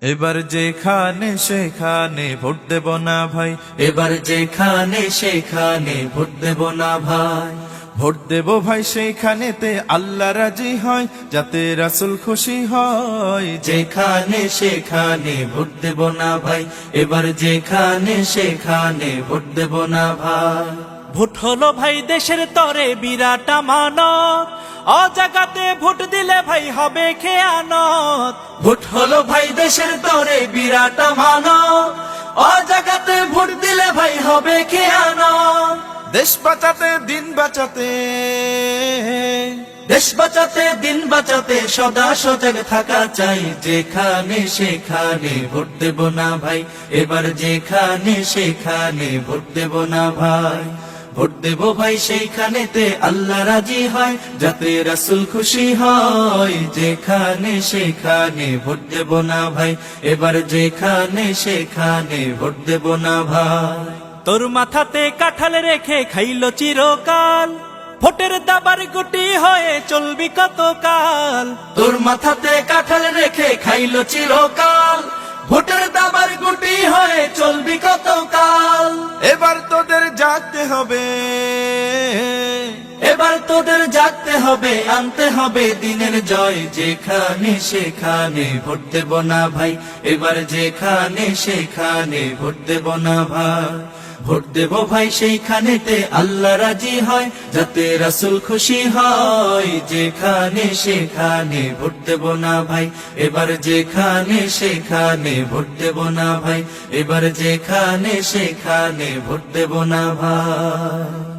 এবার যেখানে সেখানে ভোট দেব না ভাই, এবার যেখানে সেখানে ভোট দেব না ভাই। ভোট দেব ভাই সেইখানেতে আল্লাহ রাজি হয়, যাতে রাসূল খুশি হয়। যেখানে সেখানে ভোট দেব না ভাই, এবার যেখানে সেখানে ভোট দেব না ভাই। ভোট হলো ভাই দেশের তরে বিরাট আমানত, অজাগাতে ভোট দিলে ভাই হবে খেয়ানত। ভোট হলো ভাই দেশের তরে বিরাট আমানত, অজাগাতে ভোট দিলে ভাই হবে খেয়ানত। দেশ বাঁচাতে দিন বাঁচাতে, দেশ বাঁচাতে দিন বাঁচাতে সদা সজাগ থাকা চাই। যেখানে সেখানে ভোট দেব না ভাই, এবার যেখানে সেখানে ভোট দেব না ভাই। ভোট দেব ভাই সেইখানেতে আল্লাহ রাজি হয়, যাতে রাসূল খুশি হয়। যেখানে সেখানে ভোট দেব না ভাই, এবার যেখানে সেখানে ভোট দেব না ভাই। তোর মাথাতে কাঁঠাল রেখে খাইলো চিরকাল, ভোটের দাবার গুটি হয়ে চলবি কতকাল। তোর মাথাতে কাঁঠাল রেখে খাইলো চিরকাল, ভোটের দাবার গুটি হয়ে চলবি কতকাল। এবার তোদের জাগতে হবে, এবার তোদের জাগতে হবে, আনতে হবে দিনের জয়। যেখানে সেখানে ভোট দেব না ভাই, এবার যেখানে সেখানে ভোট দেব না ভাই। ভোট দেব ভাই সেইখানেতে আল্লাহ রাজি হয়, যাতে রাসূল খুশি হয়। যেখানে সেখানে ভোট দেব না ভাই, এবার যেখানে সেখানে ভোট দেব না ভাই। এবার যেখানে সেখানে ভোট দেব না ভাই।